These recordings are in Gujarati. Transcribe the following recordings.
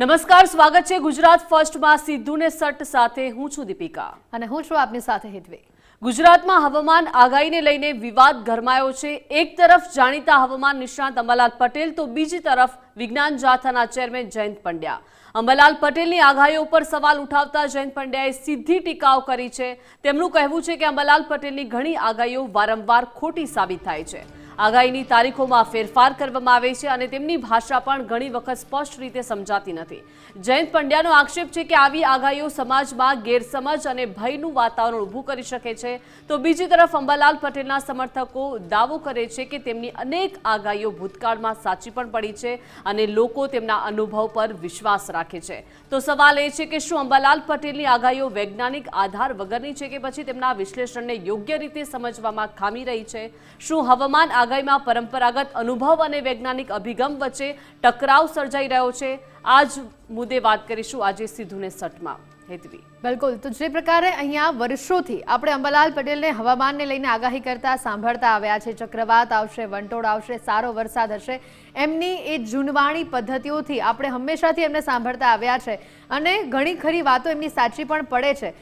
નમસ્કાર, સ્વાગત છે ગુજરાત ફર્સ્ટમાં સિદ્ધુને સટ્ટ સાથે। હું છું દીપિકા અને હું છું આપની સાથે હિતવી। ગુજરાતમાં હવામાન આગાહીને લઈને વિવાદ ગરમાયો છે। એક તરફ જાણીતા હવામાન નિષ્ણાત અંબાલાલ પટેલ તો બીજી તરફ વિજ્ઞાન જાથાના ચેરમેન જયંત પંડ્યા। અંબાલાલ પટેલની આગાહીઓ પર સવાલ ઉઠાવતા જયંત પંડ્યાએ સીધી ટીકાઓ કરી છે। તેમનું કહેવું છે કે અંબાલાલ પટેલની ઘણી આગાહીઓ વારંવાર ખોટી સાબિત થાય છે। આગાહીની તારીખોમાં ફેરફાર કરવામાં આવે છે અને તેમની ભાષા પણ ઘણી વખત સ્પષ્ટ રીતે સમજાતી નથી। જયંત પંડ્યાનો આક્ષેપ છે કે આવી આગાહીઓ સમાજમાં ગેરસમજ અને ભયનું વાતાવરણ ઊભું કરી શકે છે, તો બીજી તરફ અંબાલાલ પટેલના સમર્થકો દાવો કરે છે કે તેમની અનેક આગાહીઓ ભૂતકાળમાં સાચી પણ પડી છે અને લોકો તેમના અનુભવ પર વિશ્વાસ રાખે છે। તો સવાલ એ છે કે શું અંબાલાલ પટેલની આગાહીઓ વૈજ્ઞાનિક આધાર વગરની છે કે પછી તેમના વિશ્લેષણને યોગ્ય રીતે સમજવામાં ખામી રહી છે? શું હવામાન આગાહીમાં પરંપરાગત અનુભવ અને વૈજ્ઞાનિક અભિગમ વચ્ચે ટકરાવ સર્જાઈ રહ્યો છે? આ જ મુદ્દે વાત કરીશું આજે સિદ્ધુને સટમાં। હેતવી, બિલકુલ। તો જે પ્રકારે અહીંયા વર્ષોથી આપણે અંબાલાલ પટેલને હવામાનને લઈને આગાહી કરતા સાંભળતા આવ્યા છે, ચક્રવાત આવશે, વંટોળ આવશે, સારો વરસાદ હશે, એમની એ જૂનવાણી પદ્ધતિઓથી આપણે હંમેશાથી એમને સાંભળતા આવ્યા છે અને ઘણી ખરી વાતો એમની સાચી પણ પડે છે।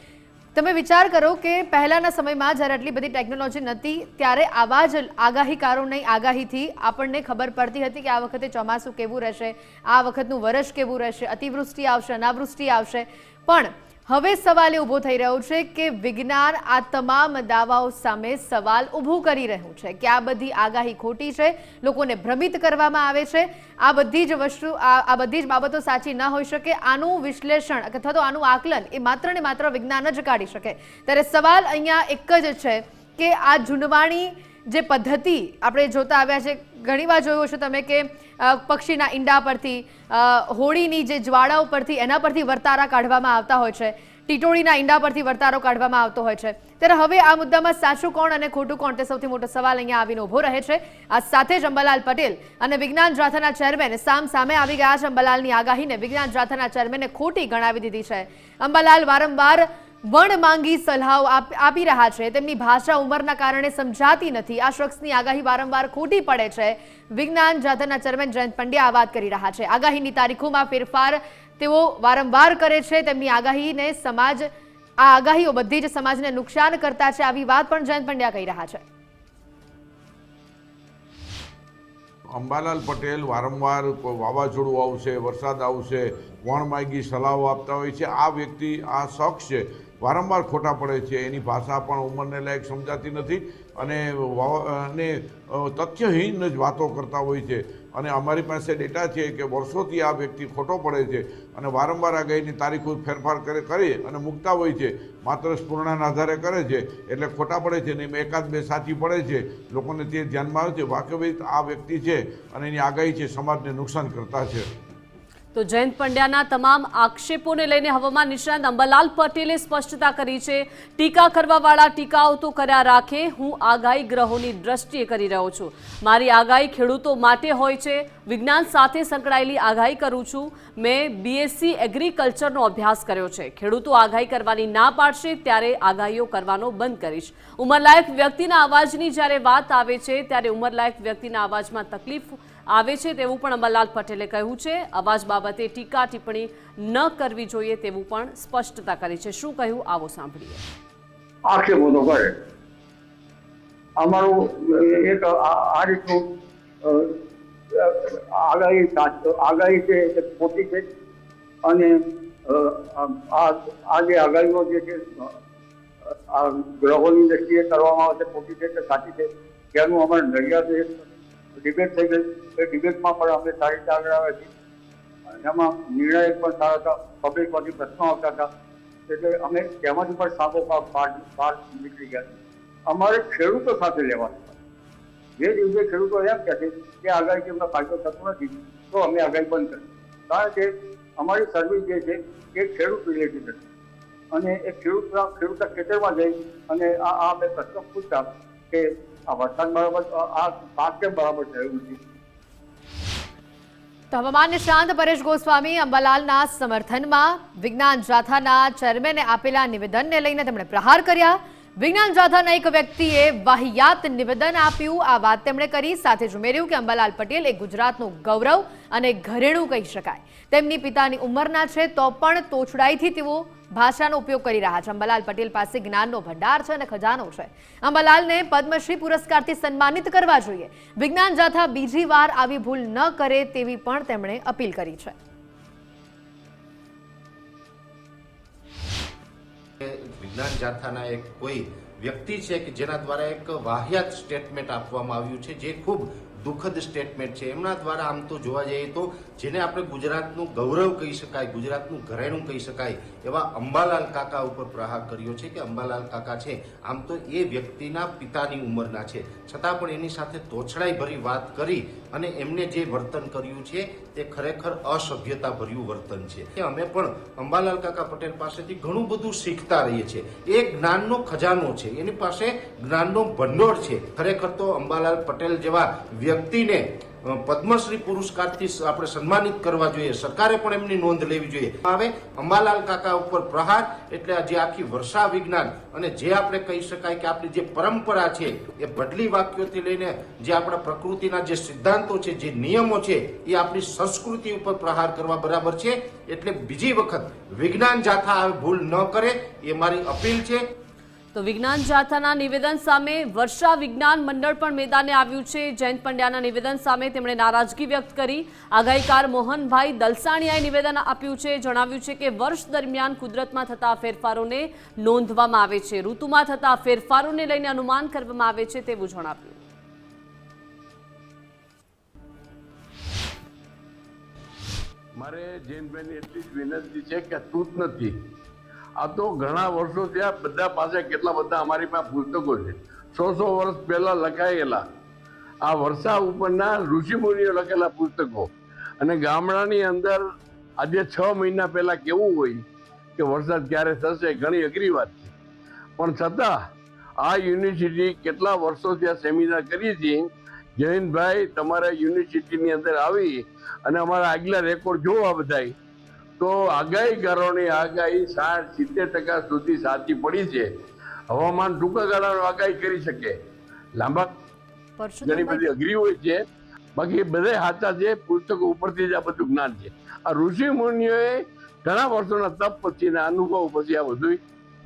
તમે વિચાર કરો કે પહેલાના સમયમાં જ્યારે આટલી બધી ટેકનોલોજી નહોતી ત્યારે આવા જ આગાહીકારોની આગાહીથી આપણને ખબર પડતી હતી કે આ વખતે ચોમાસું કેવું રહેશે, આ વખતનું વર્ષ કેવું રહેશે, અતિવૃષ્ટિ આવશે, અનાવૃષ્ટિ આવશે। પણ હવે સવાલ એ ઊભો થઈ રહ્યો છે કે વિજ્ઞાન આ તમામ દાવાઓ સામે સવાલ ઊભું કરી રહ્યું છે કે આ બધી આગાહી ખોટી છે, લોકોને ભ્રમિત કરવામાં આવે છે, આ બધી જ બાબતો સાચી ન હોઈ શકે। આનું વિશ્લેષણ અથવા તો આનું આકલન એ માત્ર ને માત્ર વિજ્ઞાન જ કાઢી શકે। ત્યારે સવાલ અહીંયા એક જ છે કે આ જૂનવાણી જે પદ્ધતિ આપણે જોતા આવ્યા છે, ઘણીવાર જોયું હશે તમે કે પક્ષીના ઈંડા પરથી, હોળીની જે જ્વાળાઓ પરથી એના પરથી વર્તારા કાઢવામાં આવતા હોય છે, ટીટોળીના ઈંડા પરથી વર્તારો કાઢવામાં આવતો હોય છે। ત્યારે હવે આ મુદ્દામાં સાચું કોણ અને ખોટું કોણ તે સૌથી મોટો સવાલ અહીંયા આવીને ઊભો રહે છે। આ સાથે જ અંબાલાલ પટેલ અને વિજ્ઞાન જાથાના ચેરમેન સામે આવી ગયા છે। અંબાલાલની આગાહીને વિજ્ઞાન જાથાના ચેરમેને ખોટી ગણાવી દીધી છે। અંબાલાલ વારંવાર વણમાંગી સલાહો આપી રહ્યા છે, તેમની ભાષા ઉંમરના કારણે સમજાતી નથી, આ શખ્સની આગાહી વારંવાર ખોટી પડે છે। વિજ્ઞાન જાથાના ચેરમેન જયંત પંડ્યા આ વાત કરી રહ્યા છે। આગાહીની તારીખોમાં ફેરફાર તેઓ વારંવાર કરે છે, તેમની આગાહીને આ આગાહીઓ બધી જ સમાજને નુકસાન કરતા છે, આવી વાત પણ જયંત પંડ્યા કહી રહ્યા છે। અંબાલાલ પટેલ વારંવાર વાવાઝોડું આવશે, વરસાદ આવશે, વણમાગી સલાહો આપતા હોય છે। આ વ્યક્તિ, આ શખ્સ છે, વારંવાર ખોટા પડે છે। એની ભાષા પણ ઉંમરને લાયક સમજાતી નથી અને તથ્યહીન જ વાતો કરતા હોય છે। અને અમારી પાસે ડેટા છે કે વર્ષોથી આ વ્યક્તિ ખોટો પડે છે અને વારંવાર આગાહીની તારીખો ફેરફાર કરી અને મૂકતા હોય છે, માત્ર સ્ફૂર્ણાના આધારે કરે છે, એટલે ખોટા પડે છે ને એકાદ બે સાચી પડે છે, લોકોને તે ધ્યાનમાં આવે છે। વાસ્તવિક આ વ્યક્તિ છે અને એની આગાહી છે સમાજને નુકસાન કરતા છે। તો જયંત પંડ્યાના તમામ આક્ષેપોને લઈને હવામાન નિષ્ણાત અંબાલાલ પટેલે સ્પષ્ટતા કરી છે। ટીકા કરવાવાળા ટીકાઓ તો કર્યા રાખે, હું આગાહી ગ્રહોની દ્રષ્ટિએ કરી રહ્યો છું, મારી આગાહી ખેડૂતો માટે હોય છે, વિજ્ઞાન સાથે સંકળાયેલી આગાહી કરું છું। મેં BSc એગ્રીકલ્ચરનો અભ્યાસ કર્યો છે, ખેડૂતો આગાહી કરવાની ના પાડશે ત્યારે આગાહીઓ કરવાનો બંધ કરીશ। ઉંમરલાયક વ્યક્તિના અવાજની જ્યારે વાત આવે છે ત્યારે ઉંમરલાયક વ્યક્તિના અવાજમાં તકલીફ આવે છે તેવું પણ અંબાલાલ પટેલે કહ્યું છે। અવાજ બાબતે ટીકા ટિપ્પણી ન કરવી જોઈએ તેવું પણ સ્પષ્ટતા કરી છે। શું કહ્યું આવો સાંભળીએ। આક્ષેપો તો કરે, અમારું એક આ રીતનું આગાહી છે એ ખોટી છે અને આ જે આગાહીઓ જે છે ગ્રહોની દ્રષ્ટિએ કરવામાં આવે છે ખોટી છે કે સાચી છે, ત્યાંનું અમારે નડિયાદ ડિબેટ થઈ ગઈ, એ ડિબેટમાં પણ અમે સારી રીતે આગળ આવ્યા છીએ। એમાં નિર્ણાયક પણ સારા હતા, પબ્લિકમાંથી પ્રશ્નો આવતા હતા, એટલે અમે તેમાંથી પણ સાબો બહાર નીકળી ગયા। અમારે ખેડૂતો સાથે લેવાનું, જે દિવસે ખેડૂતો એમ કહે છે કે આગાહીથી અમને ફાયદો થતો નથી તો અમે આગાહી બંધ કરીશું, કારણ કે અમારી સર્વિસ જે છે એ ખેડૂત રિલેટેડ હતી અને એ ખેડૂતના ખેતરમાં જઈ અને આ અમે પ્રશ્નો પૂછતા કે આ વરસાદ બરાબર, આ પાક કેમ બરાબર થયું નથી। તો હવામાન નિષ્ણાત પરેશ ગોસ્વામી અંબાલાલના સમર્થનમાં વિજ્ઞાન જાથાના ચેરમેને આપેલા નિવેદનને લઈને તેમણે પ્રહાર કર્યા। વિજ્ઞાન જાથાના એક વ્યક્તિએ વાહિયાત નિવેદન આપ્યું. આ વાત તેમણે કરી. સાથે જ ઉમેર્યું કે અંબાલાલ પટેલ એ ગુજરાતનું ગૌરવ અને ઘરેણું કહી શકાય. તેમની પિતાની ઉંમરના છે તો પણ તોછડાઈથી તેઓ ભાષાનો ઉપયોગ કરી રહ્યા છે. અંબાલાલ પટેલ પાસે જ્ઞાનનો ભંડાર છે અને ખજાનો છે. અંબાલાલને પદ્મશ્રી પુરસ્કારથી સન્માનિત કરવા જોઈએ. વિજ્ઞાન જાથા બીજી વાર આવી ભૂલ ન કરે તેવી પણ તેમણે અપીલ કરી છે. વિજ્ઞાન જાથાના એક કોઈ વ્યક્તિ છે કે જેના દ્વારા એક વાહિયાત સ્ટેટમેન્ટ આપવામાં આવ્યું છે, જે ખૂબ દુઃખદ સ્ટેટમેન્ટ છે. એમના દ્વારા આમ તો જોવા જઈએ તો જેને આપણે ગુજરાતનું ગૌરવ કહી શકાય, ગુજરાતનું ઘરેણું કહી શકાય એવા અંબાલાલ કાકા ઉપર પ્રહાર કર્યો છે કે અંબાલાલ કાકા છે આમ તો એ વ્યક્તિના પિતાની ઉંમરના છે, છતાં પણ એની સાથે તોછડાઈ ભરી વાત કરી અને એમને જે વર્તન કર્યું છે તે ખરેખર અસભ્યતા ભર્યું વર્તન છે. અમે પણ અંબાલાલ કાકા પટેલ પાસેથી ઘણું બધું શીખતા રહીએ છીએ. એ જ્ઞાનનો ખજાનો છે, એની પાસે જ્ઞાનનો ભંડોળ છે. ખરેખર તો અંબાલાલ પટેલ જેવા વ્યક્તિને પદ્મશ્રી પુરસ્કારથી આપણે સન્માનિત કરવા જોઈએ. સરકારે પણ એમની નોંધ લેવી જોઈએ. હવે અંબાલાલ કાકા ઉપર પ્રહાર એટલે જે આખી વર્ષા વિજ્ઞાન અને જે આપણે કહી શકાય કે આપણી જે પરંપરા છે એ બદલી વાક્યોથી લઈને જે આપણા પ્રકૃતિના જે સિદ્ધાંતો છે, જે નિયમો છે, એ આપણી સંસ્કૃતિ ઉપર પ્રહાર કરવા બરાબર છે. એટલે બીજી વખત વિજ્ઞાન જાથા આ ભૂલ ન કરે એ મારી અપીલ છે. તો વિજ્ઞાન જાથાના નિવેદન સામે વર્ષા વિજ્ઞાન મંડળ પણ મેદાને આવ્યું છે. જયંત પંડ્યાના નિવેદન સામે તેમણે નારાજગી વ્યક્ત કરી. આગાહીકાર મોહનભાઈ દલસાણીયાએ નિવેદન આપ્યું છે. જણાવ્યું છે કે વર્ષ દરમિયાન કુદરતમાં થતા ફેરફારોને નોંધવામાં આવે છે, ઋતુમાં થતા ફેરફારોને લઈને અનુમાન કરવામાં આવે છે તેવું જણાવ્યું. મારે જૈનભાઈની એટલી જ વિનંતી છે કે તું જ નથી, આ તો ઘણા વર્ષો ત્યાં બધા પાસે કેટલા બધા અમારી પાસે પુસ્તકો છે, 100 વર્ષ પહેલા લખાયેલા આ વર્ષા ઉપરના ઋષિમુનિઓ લખેલા પુસ્તકો. અને ગામડાની અંદર આજે 6 મહિના પહેલા કેવું હોય કે વરસાદ ક્યારે થશે, ઘણી અઘરી વાત છે. પણ છતાં આ યુનિવર્સિટી કેટલા વર્ષો ત્યાં સેમિનાર કરી હતી. જયંતભાઈ તમારા યુનિવર્સિટીની અંદર આવી અને અમારા આગલા રેકોર્ડ જોવા બધાય તો આગાહીકારોની આગાહી 60-70% સુધી સાચી પડી છે. હવામાન ટૂંકા ગાળાનો આગાહી કરી શકે, લાંબા ઘણી બધી અઘરી હોય છે, બાકી બધા સાચા છે. પુસ્તકો ઉપરથી જ આ બધું જ્ઞાન છે. આ ઋષિ મુનિઓએ ઘણા વર્ષોના તપ પછી અનુભવ પછી આ બધું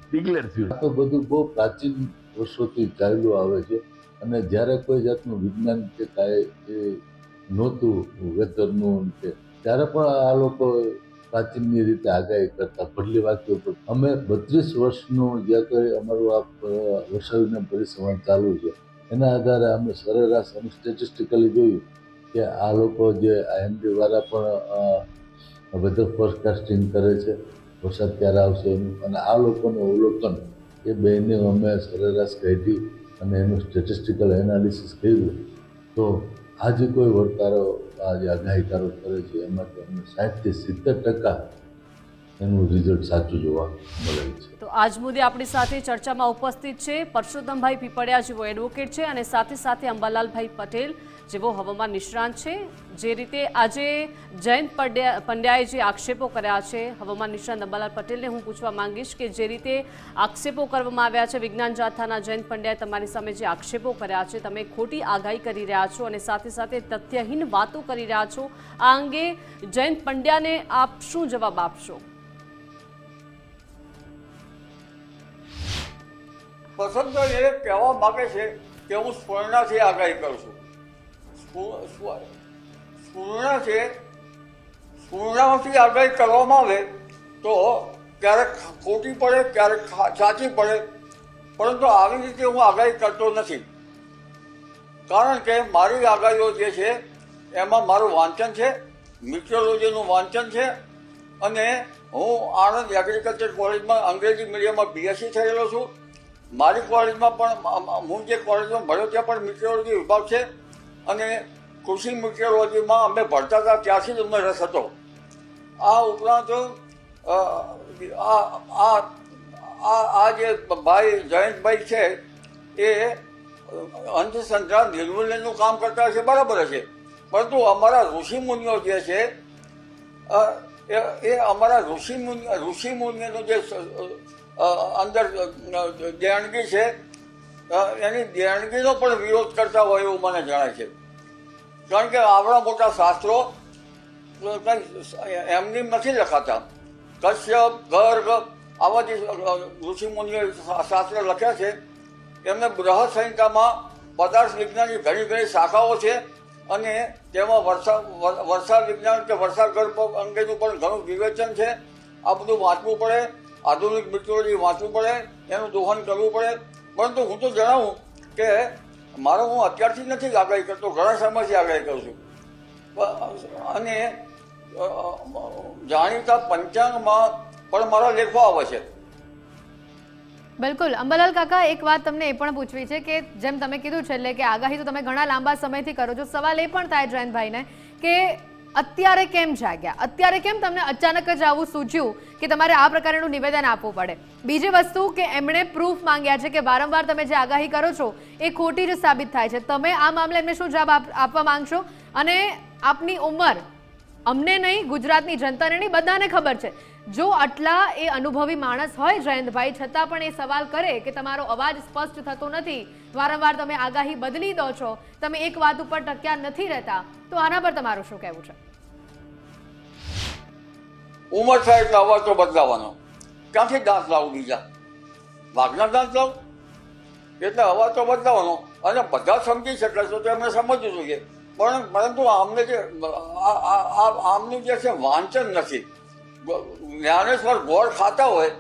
ડિક્લેર થયું. આ તો બધું બહુ પ્રાચીન વર્ષોથી ચાલ્યું આવે છે અને જ્યારે કોઈ જાતનું વિજ્ઞાન કે કાંઈ નહોતું વેધરનું કે ત્યારે પણ આ લોકો પ્રાચીનની રીતે આગાહી કરતા બદલી વાક્યો પર. અમે 32 વર્ષનું જે કંઈ અમારું આ વર્ષાવિજ્ઞાન પરિસંવાદ ચાલુ છે એના આધારે અમે સરેરાશ અમે સ્ટેટિસ્ટિકલી જોયું કે આ લોકો જે IMD વાળા પણ વેધર ફોરકાસ્ટિંગ કરે છે, વરસાદ ક્યારે આવશે એનું, અને આ લોકોનું અવલોકન એ બેને અમે સરેરાશ કાઢી અને એનું સ્ટેટિસ્ટિકલ એનાલિસિસ કર્યું. તો આજે કોઈ વર્તારો આ જે આગાહીકારો કરે છે એમાંથી અમને 60-70% એનું રિઝલ્ટ સાચું જોવા મળે છે. તો આજ મુદ્દે આપણી સાથે ચર્ચામાં ઉપસ્થિત છે પરસોત્તમભાઈ પીપળિયા જેવો એડવોકેટ છે અને સાથે સાથે અંબાલાલભાઈ પટેલ જેવો હવામાન નિષ્ણાંત છે. જે રીતે આજે જયંત પંડ્યાએ જે આક્ષેપો કર્યા છે, હવામાન નિષ્ણાંત અંબાલાલ પટેલને હું પૂછવા માંગીશ કે જે રીતે આક્ષેપો કરવામાં આવ્યા છે વિજ્ઞાન જાથાના જયંત પંડ્યાએ તમારી સામે જે આક્ષેપો કર્યા છે, તમે ખોટી આગાહી કરી રહ્યા છો અને સાથે સાથે તથ્યહીન વાતો કરી રહ્યા છો, આ અંગે જયંત પંડ્યાને આપ શું જવાબ આપશો? પસંદ એ કહેવા માગે છે કે હું સ્પૂર્ણાથી આગાહી કરું છું. સ્પૂર્ણાથી આગાહી કરવામાં આવે તો ક્યારેક ખોટી પડે, ક્યારેક સાચી પડે, પરંતુ આવી રીતે હું આગાહી કરતો નથી. કારણ કે મારી આગાહીઓ જે છે એમાં મારું વાંચન છે, મિક્રોલોજીનું વાંચન છે અને હું આણંદ એગ્રીકલ્ચર કોલેજમાં અંગ્રેજી મીડિયમમાં BSc થયેલો છું. મારી કોલેજમાં પણ હું જે કોલેજમાં ભણ્યો ત્યાં પણ મિક્રોલોજી વિભાગ છે અને કૃષિ મિક્રોલોજીમાં અમે ભણતા હતા ત્યાંથી જ અમને રસ હતો. આ ઉપરાંત આ જે ભાઈ જયંતભાઈ છે એ અંધશ્રદ્ધા નિર્મૂલનનું કામ કરતા હશે, બરાબર હશે, પરંતુ અમારા ઋષિમુનિઓ જે છે એ અમારા ઋષિમુનિઓનું જે અંદર દેણગી છે, એની દેણગીનો પણ વિરોધ કરતા હોય એવું મને જણાય છે. કારણ કે આવડા મોટા શાસ્ત્રો એમની નથી લખાતા. કશ્યપ, ગર્ગ આવા જે ઋષિમુનિઓએ શાસ્ત્ર લખ્યા છે એમને બૃહદ સંહિતામાં પદાર્થ વિજ્ઞાનની ઘણી ઘણી શાખાઓ છે અને તેમાં વર્ષા વિજ્ઞાન કે વર્ષાગર્ભ અંગેનું પણ ઘણું વિવેચન છે. આ બધું વાંચવું પડે, આધુનિક મિત્રોજી વાંચવું પડે, એનું દોહન કરવું પડે. પરંતુ હું તો જણાવું કે હું અત્યારથી નથી આગાહી કરતો, ઘણા સમયથી આગાહી કરું છું. અને જાણીતા પંચાંગમાં પણ મારા લેખો આવે છે. બિલકુલ. અંબાલાલ કાકા, એક વાત તમને એ પણ પૂછવી છે કે જેમ તમે કીધું છે એટલે કે આગાહી તો તમે ઘણા લાંબા સમયથી કરો છો. સવાલ એ પણ થાય જયંતભાઈને કે અત્યારે કેમ જાગ્યા, અત્યારે કેમ તમને અચાનક જ આવું સૂચ્યું કે તમારે આ પ્રકારનું નિવેદન આપવું પડે? બીજી વસ્તુ કે એમણે પ્રૂફ માંગ્યા છે કે વારંવાર તમે જે આગાહી કરો છો એ ખોટી જ સાબિત થાય છે. તમે આ મામલે એમને શું જવાબ આપવા માંગશો? અને આપની ઉંમર અમને નહીં, ગુજરાતની જનતાને નહીં, બધાને ખબર છે. જો આટલા એ અનુભવી માણસ હોય જયંતભાઈ, છતાં પણ એ સવાલ કરે કે તમારો અવાજ સ્પષ્ટ થતો નથી, વારંવાર તમે આગાહી બદલી દો છો, તમે એક વાત ઉપર ટક્યા નથી રહેતા, તો આના પર તમારું શું કહેવું છે? ઉંમર થાય એટલે અવાજ તો બદલાવાનો. ક્યાંથી દાંત લાવું? બીજા વાઘના દાંત લાવું? એટલે અવાજ તો બદલાવાનો. અને બધા સમજી શકે છે તો એમને સમજવું જોઈએ. પરંતુ આમને જે આમનું જે છે વાંચન નથી. જ્ઞાનેશ્વર ગોળ ખાતા હોય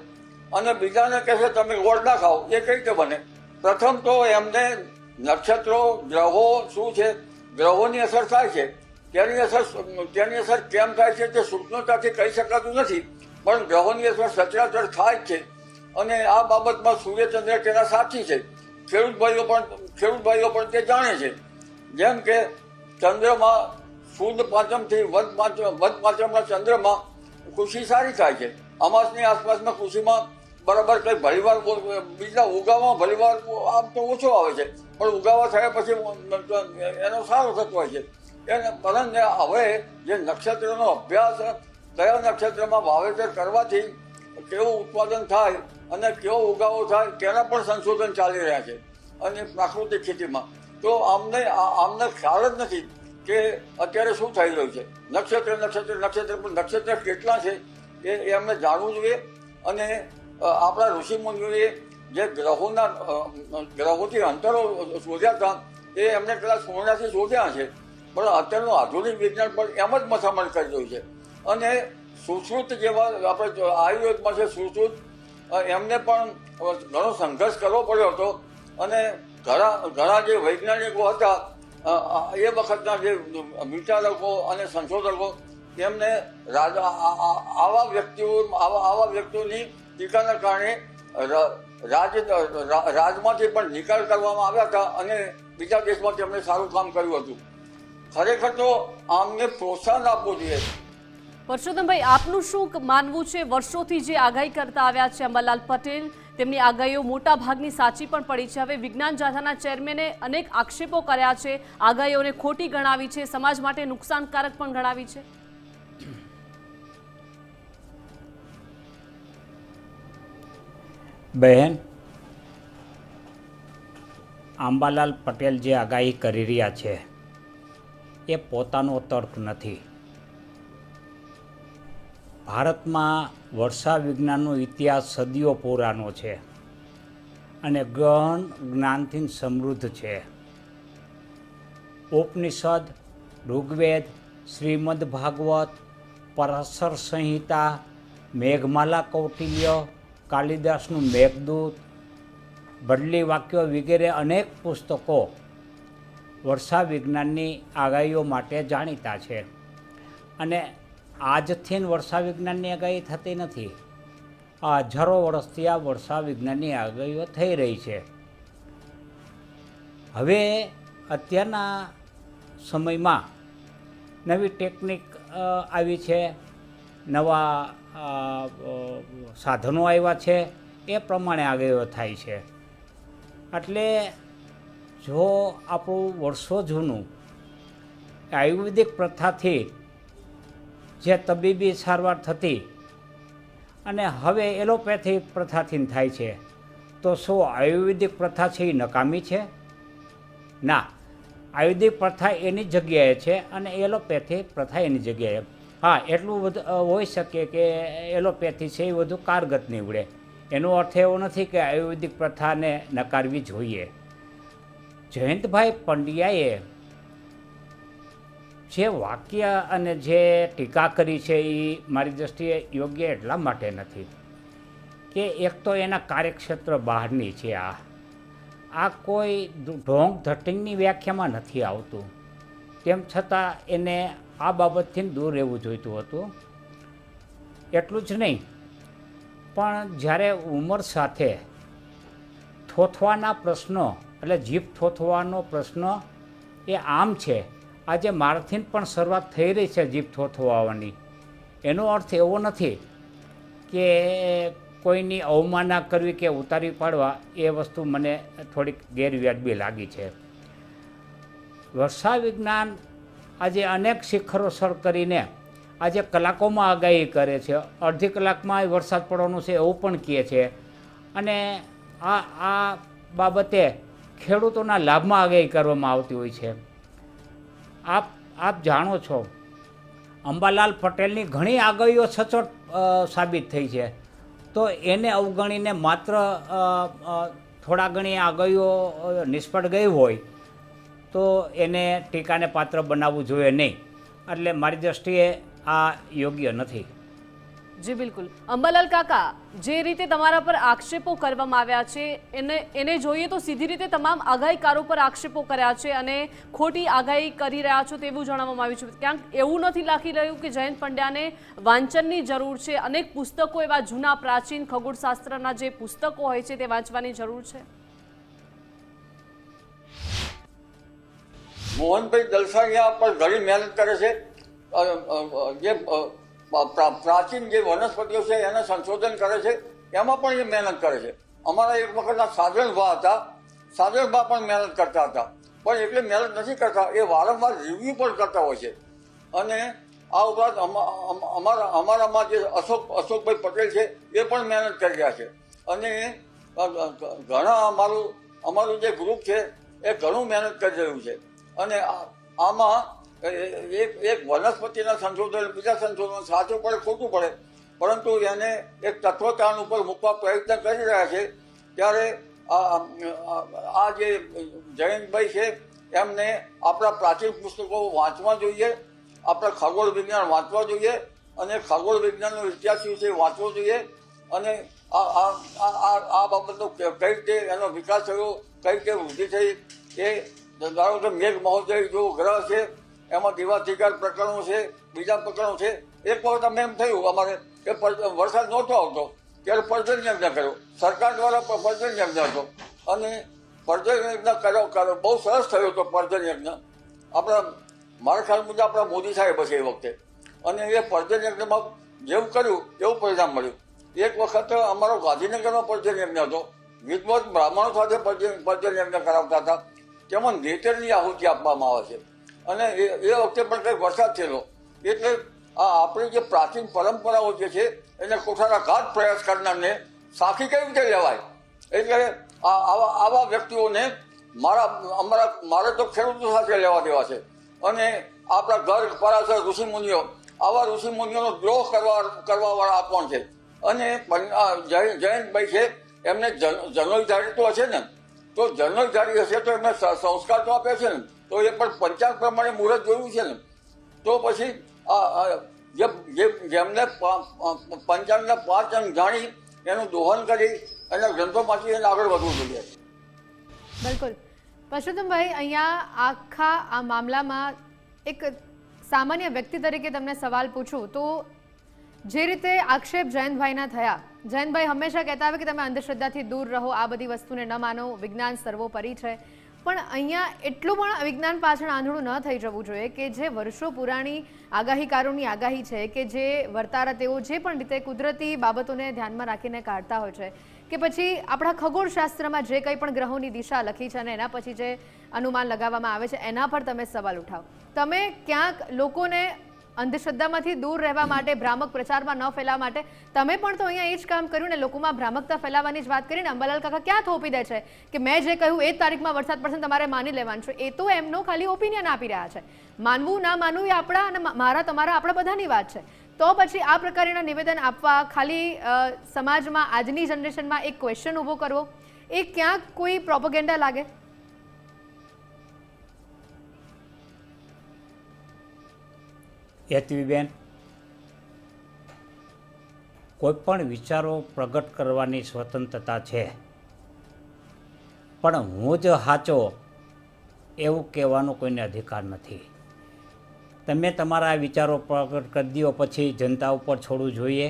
અને બીજાને કહે છે તમે ગોળ ના ખાઓ, એ કઈ રીતે બને? પ્રથમ તો એમને નક્ષત્રો, ગ્રહો શું છે, ગ્રહોની અસર થાય છે. તેની અસર કેમ થાય છે તે સૂક્ષ્મતાથી કહી શકાતું નથી, પણ ગ્રહોની અસર સચરાચર થાય જ છે. અને આ બાબતમાં સૂર્યચંદ્ર તેના સાક્ષી છે. ખેડૂત ભાઈઓ પણ તે જાણે છે. જેમ કે ચંદ્રમાં સુદ પાંચમથી વધ પાંચમના ચંદ્રમાં ખુશી સારી થાય છે. અમાસની આસપાસમાં ખુશીમાં બરાબર કંઈ ભલીવાર બીજા ઉગાવામાં ભલીવાર આમ તો ઓછો આવે છે, પણ ઉગાવા થયા પછી એનો સારો થતો હોય છે. એને પરંતુ હવે જે નક્ષત્રનો અભ્યાસ, કયા નક્ષત્રમાં વાવેતર કરવાથી કેવું ઉત્પાદન થાય અને કેવો ઉગાવો થાય તેના પણ સંશોધન ચાલી રહ્યા છે. અને પ્રાકૃતિક ખેતીમાં તો આમને ખ્યાલ જ નથી કે અત્યારે શું થઈ રહ્યું છે. નક્ષત્ર કેટલા છે એ એમને જાણવું જોઈએ. અને આપણા ઋષિમુનિઓએ જે ગ્રહોથી અંતરો શોધ્યા હતા એ એમને કદાચ સોનાથી શોધ્યા છે, પણ અત્યારનું આધુનિક વિજ્ઞાન પણ એમ જ મથામણ કરી રહ્યું છે. અને સુશ્રુત જેવા આપણે આયુર્વેદમાં છે સુશ્રુત, એમને પણ ઘણો સંઘર્ષ કરવો પડ્યો હતો. અને ઘણા જે વૈજ્ઞાનિકો હતા એ વખતના જે વિચારકો અને સંશોધકો એમને આવા વ્યક્તિઓની ટીકાના કારણે રાજમાંથી પણ નિકાલ કરવામાં આવ્યા હતા અને બીજા દેશમાં તેમણે સારું કામ કર્યું હતું. ખરેખર તો આમને પ્રોત્સાહન આપવું જોઈએ. પરસોત્તમભાઈ, આપનું શું માનવું છે? વર્ષોથી જે આગાહી કરતા આવ્યા છે અંબાલાલ પટેલ, તેમની આગાહીઓ મોટા ભાગની સાચી પણ પડી છે. હવે વિજ્ઞાન જાથાના ચેરમેને અનેક આક્ષેપો કર્યા છે, આગાહીઓને ખોટી ગણાવી છે, સમાજ માટે નુકસાનકારક પણ ગણાવી છે. બહેન, અંબાલાલ પટેલ જે આગાહી કરી રહ્યા છે એ પોતાનો તર્ક નથી. ભારતમાં વર્ષા વિજ્ઞાનનો ઇતિહાસ સદીઓ પુરાનો છે અને ગહન જ્ઞાનથી સમૃદ્ધ છે. ઉપનિષદ, ઋગ્વેદ, શ્રીમદ ભાગવત, પરાશર સંહિતા, મેઘમાલા કૌટિલ્ય, કાલિદાસનું મેઘદૂત, બદલી વાક્યો વગેરે અનેક પુસ્તકો વર્ષા વિજ્ઞાનની આગાહીઓ માટે જાણીતા છે. અને આજથી વર્ષા વિજ્ઞાનની આગાહી થતી નથી. આ હજારો વર્ષથી આ વર્ષા વિજ્ઞાનની આગાહીઓ થઈ રહી છે. હવે અત્યારના સમયમાં નવી ટેકનિક આવી છે, નવા સાધનો આવ્યા છે, એ પ્રમાણે આગાહીઓ થાય છે. એટલે જો આપણું વર્ષો જૂનું આયુર્વેદિક પ્રથાથી જે તબીબી સારવાર થતી અને હવે એલોપેથી પ્રથાથી થાય છે, તો શું આયુર્વેદિક પ્રથા છે એ નકામી છે? ના, આયુર્વેદિક પ્રથા એની જગ્યાએ છે અને એલોપેથી પ્રથા એની જગ્યાએ. હા, એટલું બધું હોઈ શકે કે એલોપેથી છે એ વધુ કારગત નીવડે. એનો અર્થ એવો નથી કે આયુર્વેદિક પ્રથાને નકારવી જોઈએ. જયંતભાઈ પંડ્યાએ જે વાક્ય અને જે ટીકા કરી છે એ મારી દૃષ્ટિએ યોગ્ય એટલા માટે નથી કે એક તો એના કાર્યક્ષેત્ર બહારની છે. આ કોઈ ઢોંગ ધટિંગની વ્યાખ્યામાં નથી આવતું. તેમ છતાં એને આ બાબતથી દૂર રહેવું જોઈતું હતું. એટલું જ નહીં, પણ જ્યારે ઉંમર સાથે થોથવાના પ્રશ્નો, એટલે જીભ થોથવાનો પ્રશ્ન એ આમ છે. આજે મારાથી પણ શરૂઆત થઈ રહી છે જીભ થોથવાની. એનો અર્થ એવો નથી કે કોઈની અવમાનના કરવી કે ઉતારી પાડવા, એ વસ્તુ મને થોડીક ગેરવ્યાજબી લાગી છે. વર્ષા વિજ્ઞાન આજે અનેક શિખરો સર કરીને આજે કલાકોમાં આગાહી કરે છે. અડધી કલાકમાં વરસાદ પડવાનું છે એવું પણ કહે છે. અને આ બાબતે ખેડૂતોના લાભમાં આગાહી કરવામાં આવતી હોય છે. આપ જાણો છો, અંબાલાલ પટેલની ઘણી આગાહીઓ સચોટ સાબિત થઈ છે. તો એને અવગણીને માત્ર થોડા ઘણી આગાહીઓ નિષ્ફળ ગઈ હોય તો એને ટીકાને પાત્ર બનાવવું જોઈએ નહીં. એટલે મારી દૃષ્ટિએ આ યોગ્ય નથી. જી બિલકુલ. અંબાલાલ કાકા, જે રીતે તમારા પર આક્ષેપો કરવામાં આવ્યા છે એને જોઈએ તો સીધી રીતે તમામ આગાહીકારો પર આક્ષેપો કર્યા છે અને ખોટી આગાહી કરી રહ્યા છો તેવું જણાવવામાં આવ્યું છે. ક્યાંક એવું નથી લાગી રહ્યું કે જયંત પંડ્યાને વાંચનની જરૂર છે? અનેક પુસ્તકો એવા જૂના પ્રાચીન ખગોળશાસ્ત્રના જે પુસ્તકો હોય છે તે વાંચવાની જરૂર છે. મોહનભાઈ દલસાણિયા પર ઘણી મહેનત કરે છે. જે પ્રાચીન જે વનસ્પતિઓ છે એને સંશોધન કરે છે, એમાં પણ એ મહેનત કરે છે. અમારા એક વખતના સાજણભા હતા, સાજણભા પણ મહેનત કરતા હતા, પણ એટલે મહેનત નથી કરતા, એ વારંવાર રિવ્યૂ પણ કરતા હોય છે. અને આ ઉપરાંત અમારામાં જે અશોકભાઈ પટેલ છે એ પણ મહેનત કરી રહ્યા છે. અને ઘણા અમારું જે ગ્રુપ છે એ ઘણું મહેનત કરી રહ્યું છે. અને આમાં એક વનસ્પતિના સંશોધન, બીજા સંશોધન સાચું પડે ખોટું પડે, પરંતુ એને એક તત્વજ્ઞાન ઉપર મૂકવા પ્રયત્ન કરી રહ્યા છે. ત્યારે આ જે જયંતભાઈ છે એમને આપણા પ્રાચીન પુસ્તકો વાંચવા જોઈએ, આપણા ખગોળ વિજ્ઞાન વાંચવા જોઈએ અને ખગોળ વિજ્ઞાનનો ઇતિહાસ વિશે વાંચવો જોઈએ. અને આ બાબતનો કઈ રીતે એનો વિકાસ થયો, કઈ રીતે વૃદ્ધિ થઈ, એ ધારો કે મેઘ મહોદય જેવો ગ્રહ છે, એમાં દિવાધિકાર પ્રકરણો છે, બીજા પ્રકરણો છે. એક વખત અમે એમ થયું અમારે કે વરસાદ નહોતો આવતો ત્યારે પર્જન્ય યજ્ઞ કર્યો, સરકાર દ્વારા પર્જન્ય યજ્ઞ હતો અને પર્જન્ય યજ્ઞ કર્યો બહુ સરસ થયો હતો. પર્જન્ય યજ્ઞ મારા ખ્યાલ મુજબ આપણા મોદી સાહેબ હશે એ વખતે. અને એ પર્જન્ય યજ્ઞમાં જેવું કર્યું એવું પરિણામ મળ્યું. એક વખત અમારો ગાંધીનગરમાં પર્જન્ય યજ્ઞ હતો, વિદ્વત બ્રાહ્મણો સાથે પર્જન્ય યજ્ઞ કરાવતા હતા. તેમાં નેતરની આહુતિ આપવામાં આવે છે. અને એ વખતે પણ કંઈક વરસાદ થયેલો. એટલે આપણી જે પ્રાચીન પરંપરાઓ જે છે એને કોઠારાઘાત પ્રયાસ કરનારને સાખી કઈ રીતે લેવાય? એટલે આવા વ્યક્તિઓને મારે તો ખેડૂતો સાથે લેવા દેવા છે. અને આપણા ઘર પરાશર ઋષિમુનિઓ, આવા ઋષિમુનિઓનો દ્રોહ કરવાવાળા આ કોણ છે? અને જયંતભાઈ છે એમને જનોઈધારી તો હશે ને, તો જનોઈધારી હશે તો એમને સંસ્કાર તો આપે છે ને, તો એ પણ પંચાંગ પ્રમાણે મુહૂર્ત જોયું છે ને, તો પછી જેમને પંચાંગના 5 અંગ જાણી એનું દોહન કરી અને ગ્રંથોમાંથી એને આગળ વધવું જોઈએ. બિલકુલ. પરસોત્તમભાઈ, અહીંયા આખા આ મામલામાં એક સામાન્ય વ્યક્તિ તરીકે તમને સવાલ પૂછું તો જે રીતે આક્ષેપ જયંતભાઈના થયા, જયંતભાઈ હંમેશા કહેતા આવે કે તમે અંધશ્રદ્ધાથી દૂર રહો, આ બધી વસ્તુને ન માનો, વિજ્ઞાન સર્વોપરી છે. પણ અહીંયા એટલું પણ વિજ્ઞાન પાછળ આંધળું ન થઈ જવું જોઈએ કે જે વર્ષો પુરાણી આગાહીકારોની આગાહી છે કે જે વર્તારા તેઓ જે પણ રીતે કુદરતી બાબતોને ધ્યાનમાં રાખીને કાઢતા હોય છે કે પછી આપણા ખગોળશાસ્ત્રમાં જે કંઈ પણ ગ્રહોની દિશા લખી છે અને એના પછી જે અનુમાન લગાવવામાં આવે છે એના પર તમે સવાલ ઉઠાવો. તમે ક્યાંક લોકોને અંધશ્રદ્ધામાંથી દૂર રહેવા માટે, ભ્રામક પ્રચારમાં ન ફેલાવા માટે તમે પણ તો અહીંયા એ જ કામ કર્યું ને, લોકોમાં ભ્રામકતા ફેલાવવાની જ વાત કરીને અંબાલાલ કાકા ક્યાં થોપી દે છે કે મેં જે કહ્યું એ જ તારીખમાં વરસાદ પડશે તમારે માની લેવાનું છે. એ તો એમનો ખાલી ઓપિનિયન આપી રહ્યા છે. માનવું ના માનવું એ આપણા અને મારા તમારા આપણા બધાની વાત છે. તો પછી આ પ્રકારના નિવેદન આપવા, ખાલી સમાજમાં આજની જનરેશનમાં એક ક્વેશ્ચન ઊભો કરવો, એ ક્યાંક કોઈ પ્રોપેગેન્ડા લાગે? હેતવીબેન, કોઈ પણ વિચારો પ્રગટ કરવાની સ્વતંત્રતા છે, પણ હું જ સાચો એવું કહેવાનો કોઈને અધિકાર નથી. તમે તમારા વિચારો પ્રગટ કરી દો, પછી જનતા ઉપર છોડવું જોઈએ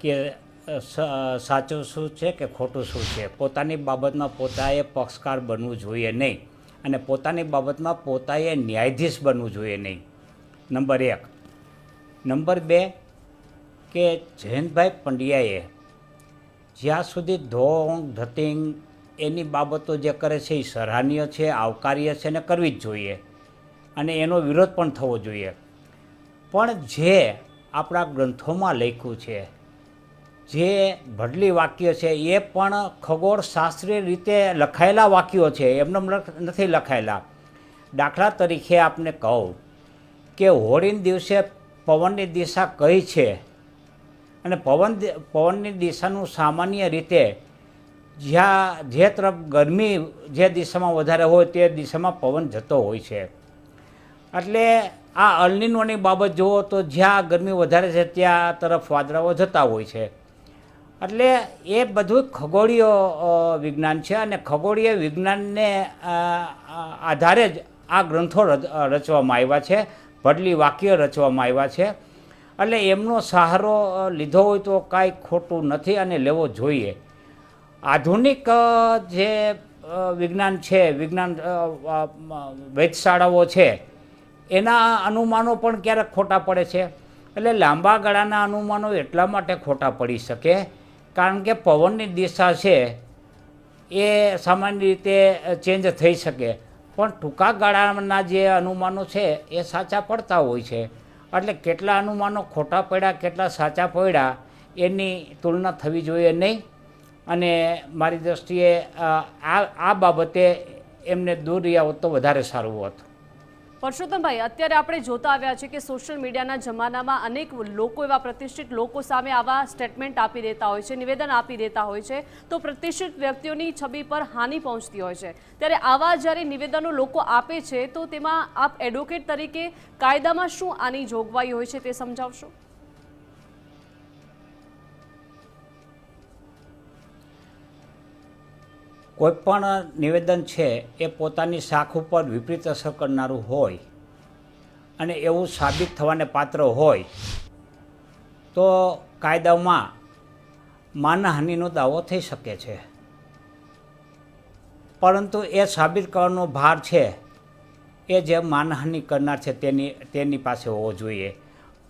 કે સાચું શું છે કે ખોટું શું છે. પોતાની બાબતમાં પોતાએ પક્ષકાર બનવું જોઈએ નહીં, અને પોતાની બાબતમાં પોતાએ ન્યાયાધીશ બનવું જોઈએ નહીં. નંબર 1. નંબર 2 કે જયંતભાઈ પંડ્યાએ જ્યાં સુધી ઢોંગ ધતિંગ એની બાબતો જે કરે છે એ સરાહનીય છે, આવકાર્ય છે અને કરવી જ જોઈએ, અને એનો વિરોધ પણ થવો જોઈએ. પણ જે આપણા ગ્રંથોમાં લખ્યું છે, જે ભડલી વાક્ય છે, એ પણ ખગોળશાસ્ત્રીય રીતે લખાયેલા વાક્યો છે, એમને નથી લખાયેલા. દાખલા તરીકે આપને કહું કે હોળીના દિવસે પવનની દિશા કઈ છે, અને પવનની દિશાનું સામાન્ય રીતે જે તરફ ગરમી જે દિશામાં વધારે હોય તે દિશામાં પવન જતો હોય છે. એટલે આ અલનીનોની બાબત જુઓ તો જ્યાં ગરમી વધારે છે ત્યાં તરફ વાદળાઓ જતા હોય છે. એટલે એ બધું ખગોળીય વિજ્ઞાન છે, અને ખગોળીય વિજ્ઞાનને આધારે જ આ ગ્રંથો રચવામાં આવ્યા છે, ભડલી વાક્ય રચવામાં આવ્યા છે. એટલે એમનો સહારો લીધો હોય તો કાંઈ ખોટું નથી અને લેવો જોઈએ. આધુનિક જે વિજ્ઞાન છે, વિજ્ઞાન વેધશાળાઓ છે, એના અનુમાનો પણ ક્યારેક ખોટા પડે છે. એટલે લાંબા ગાળાના અનુમાનો એટલા માટે ખોટા પડી શકે કારણ કે પવનની દિશા છે એ સામાન્ય રીતે ચેન્જ થઈ શકે, પણ ટૂંકા ગાળાના જે અનુમાનો છે એ સાચા પડતા હોય છે. એટલે કેટલા અનુમાનો ખોટા પડ્યા, કેટલા સાચા પડ્યા એની તુલના થવી જોઈએ નહીં. અને મારી દૃષ્ટિએ આ બાબતે એમને દૂર રહ્યા હોત તો વધારે સારું હોત. પરસોત્તમભાઈ, અત્યારે આપણે જોતા આવ્યા છે કે સોશિયલ મીડિયાના જમાનામાં અનેક લોકો, એવા પ્રતિષ્ઠિત લોકો સામે આવા સ્ટેટમેન્ટ આપી દેતા હોય છે, નિવેદન આપી દેતા હોય છે, તો પ્રતિષ્ઠિત વ્યક્તિઓની છબી પર હાનિ પહોંચતી હોય છે. ત્યારે આવા જ્યારે નિવેદનો લોકો આપે છે તો તેમાં આપ એડવોકેટ તરીકે કાયદામાં શું આની જોગવાઈ હોય છે તે સમજાવશો? કોઈ પણ નિવેદન છે એ પોતાની શાખ ઉપર વિપરીત અસર કરનારું હોય અને એવું સાબિત થવાને પાત્ર હોય તો કાયદામાં માનહાનિનો દાવો થઈ શકે છે. પરંતુ એ સાબિત કરવાનો ભાર છે એ જે માનહાનિ કરનાર છે તેની પાસે હોવો જોઈએ.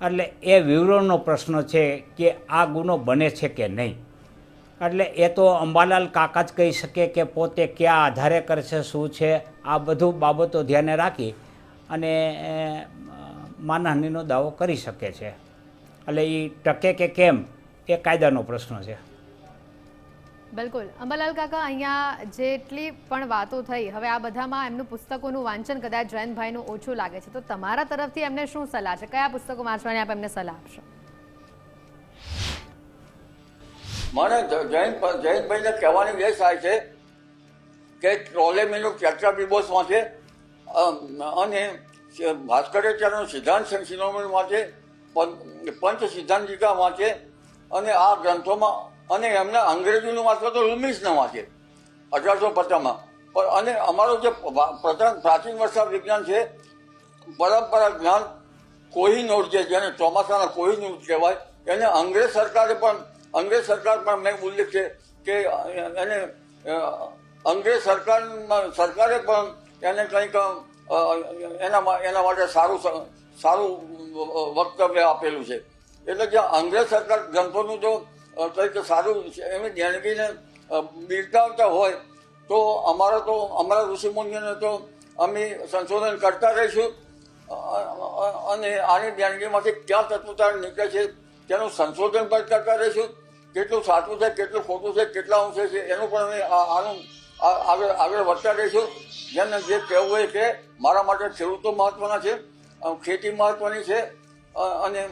એટલે એ વિવરણનો પ્રશ્ન છે કે આ ગુનો બને છે કે નહીં. એટલે એ તો અંબાલાલ કાકા જ કહી શકે કે પોતે કયા આધારે કરે છે, શું છે, આ બધું બાબતો ધ્યાને રાખી અને માનહાનિનો દાવો કરી શકે છે. એટલે એ ટકે કે કેમ એ કાયદાનો પ્રશ્ન છે. બિલકુલ. અંબાલાલ કાકા, અહીંયા જેટલી પણ વાતો થઈ, હવે આ બધામાં એમનું પુસ્તકોનું વાંચન કદાચ જયંતભાઈનું ઓછું લાગે છે, તો તમારા તરફથી એમને શું સલાહ છે? કયા પુસ્તકો વાંચવાની આપ એમને સલાહ આપશો? મને જયંતભાઈને કહેવાની એ થાય છે કે ટોલેમીનું ચેટ્રાબીબોસ વાંચે અને ભાસ્કરાચાર્યનું સિદ્ધાંત શિરોમણી વાંચે, પંચ સિદ્ધાંતિકા વાંચે, અને આ ગ્રંથોમાં અને એમને અંગ્રેજીનું વાંચવા તો લુમિસને વાંચે 1850માં. અને અમારું જે પ્રાચીન વર્ષા વિજ્ઞાન છે, પરંપરા જ્ઞાન, કોહિનૂર જેને ચોમાસાના કોહિનૂર કહેવાય, એને અંગ્રેજ સરકાર પણ મેં ઉલ્લેખ છે કે એને અંગ્રેજ સરકારે પણ એને કંઈક એના માટે સારું વક્તવ્ય આપેલું છે. એટલે જે અંગ્રેજ સરકાર ગ્રંથોનું જો કંઈક સારું એમની દેણગીને બિરદાવતા હોય તો અમારા ઋષિમુનિઓને તો અમે સંશોધન કરતા રહીશું અને આની દેણગીમાંથી ક્યાં તત્વતા નીકળે છે તેનું સંશોધન પણ કરતા રહીશું. કેટલું સાચું છે, કેટલું ખોટું છે, કેટલા અંશે છે એનું પણ અમે આનું આગળ વધતા રહીશું. જેમને જે કહેવું હોય કે મારા માટે ખેડૂતો મહત્વના છે, ખેતી મહત્વની છે અને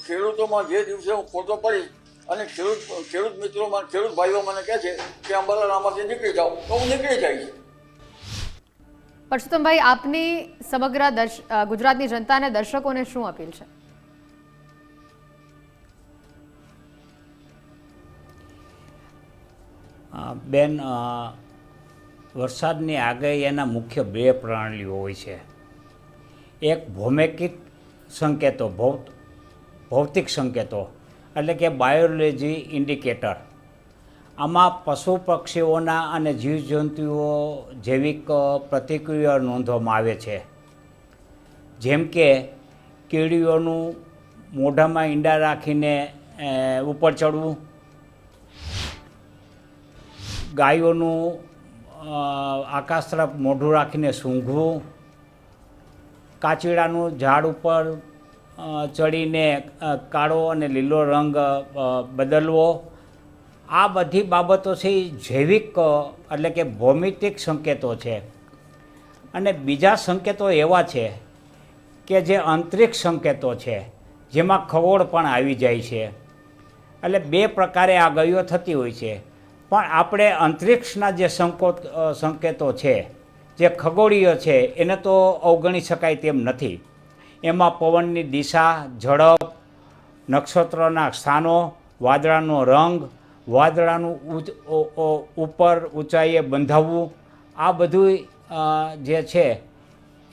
ખેડૂતોમાં જે દિવસે હું ખોટો પડીશ અને ખેડૂત મિત્રોમાં ખેડૂત ભાઈઓ મને કહે છે કે અંબાલાલ આમાંથી નીકળી જાઓ, તો હું નીકળી જઈશ. પરસોત્તમભાઈ, આપની સમગ્ર ગુજરાતની જનતાને, દર્શકોને શું અપીલ છે? બેન, વરસાદની આગાહી એના મુખ્ય બે પ્રણાલીઓ હોય છે. એક ભૌમિતિક સંકેતો, ભૌતિક સંકેતો એટલે કે બાયોલોજી ઇન્ડિકેટર. આમાં પશુ પક્ષીઓના અને જીવજંતુઓ જૈવિક પ્રતિક્રિયા નોંધવામાં આવે છે. જેમ કે કીડીઓનું મોઢામાં ઈંડા રાખીને ઉપર ચડવું, ગાયોનું આકાશ તરફ મોઢું રાખીને સૂંઘવું, કાચીડાનું ઝાડ ઉપર ચડીને કાળો અને લીલો રંગ બદલવો. આ બધી બાબતો છે એ જૈવિક એટલે કે ભૌમિતિક સંકેતો છે. અને બીજા સંકેતો એવા છે કે જે અંતરિક્ષ સંકેતો છે, જેમાં ખગોળ પણ આવી જાય છે. એટલે બે પ્રકારે આગાહીઓ થતી હોય છે. પણ આપણે અંતરિક્ષના જે સંકેતો છે, જે ખગોળીય છે, એને તો અવગણી શકાય તેમ નથી. એમાં પવનની દિશા, ઝડપ, નક્ષત્રોના સ્થાનો, વાદળાનો રંગ, વાદળાનું ઉપર ઊંચાઈએ બંધાવવું, આ બધું જે છે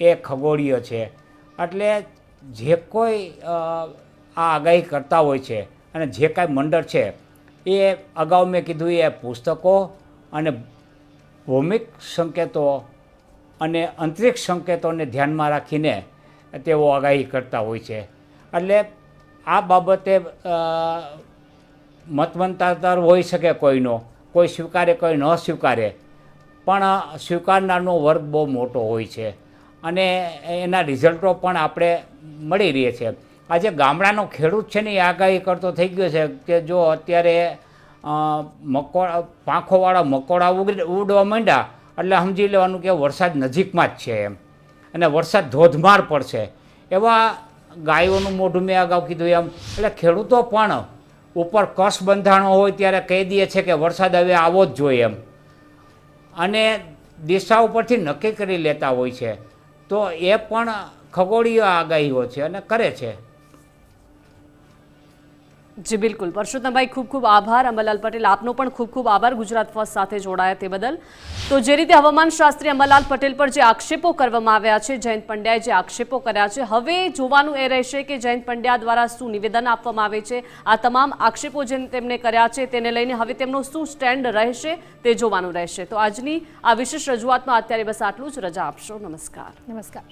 એ ખગોળીય છે. એટલે જે કોઈ આ આગાહી કરતા હોય છે અને જે કાંઈ મંડળ છે એ અગાઉ મેં કીધું એ પુસ્તકો અને ભૌમિક સંકેતો અને અંતરિક્ષ સંકેતોને ધ્યાનમાં રાખીને તેઓ આગાહી કરતા હોય છે. એટલે આ બાબતે મતમતાંતર હોઈ શકે કોઈનો, કોઈ સ્વીકારે કોઈ ન સ્વીકારે, પણ સ્વીકારનારનો વર્ગ બહુ મોટો હોય છે અને એના રિઝલ્ટો પણ આપણે મળી રહે છે. આજે ગામડાનો ખેડૂત છે ને એ આગાહી કરતો થઈ ગયો છે કે જો અત્યારે પાંખોવાળા મકોડા ઉડવા માંડ્યા એટલે સમજી લેવાનું કે વરસાદ નજીકમાં જ છે એમ, અને વરસાદ ધોધમાર પડશે. એવા ગાયોનું મોઢું મેં અગાઉ કીધું એમ. એટલે ખેડૂતો પણ ઉપર કસ બંધાણો હોય ત્યારે કહી દે છે કે વરસાદ હવે આવવો જ જોઈએ એમ, અને દિશા ઉપરથી નક્કી કરી લેતા હોય છે. તો એ પણ ખગોળીય આગાહીઓ છે અને કરે છે. જી બિલકુલ. પરસોત્તમભાઈ, ખૂબ ખૂબ આભાર. અંબાલાલ પટેલ, આપનો પણ ખૂબ ખૂબ આભાર ગુજરાત ફર્સ્ટ સાથે જોડાયા તે બદલ. તો જે રીતે હવામાન શાસ્ત્રી અંબાલાલ પટેલ પર જે આક્ષેપો કરવામાં આવ્યા છે, જયંત પંડ્યાએ જે આક્ષેપો કર્યા છે, હવે જોવાનું એ રહેશે કે જયંત પંડ્યા દ્વારા શું નિવેદન આપવામાં આવે છે. આ તમામ આક્ષેપો જે તેમણે કર્યા છે તેને લઈને હવે તેમનો શું સ્ટેન્ડ રહેશે તે જોવાનું રહેશે. તો આજની આ વિશેષ રજૂઆતમાં અત્યારે બસ આટલું જ. રજા આપશો. નમસ્કાર. નમસ્કાર.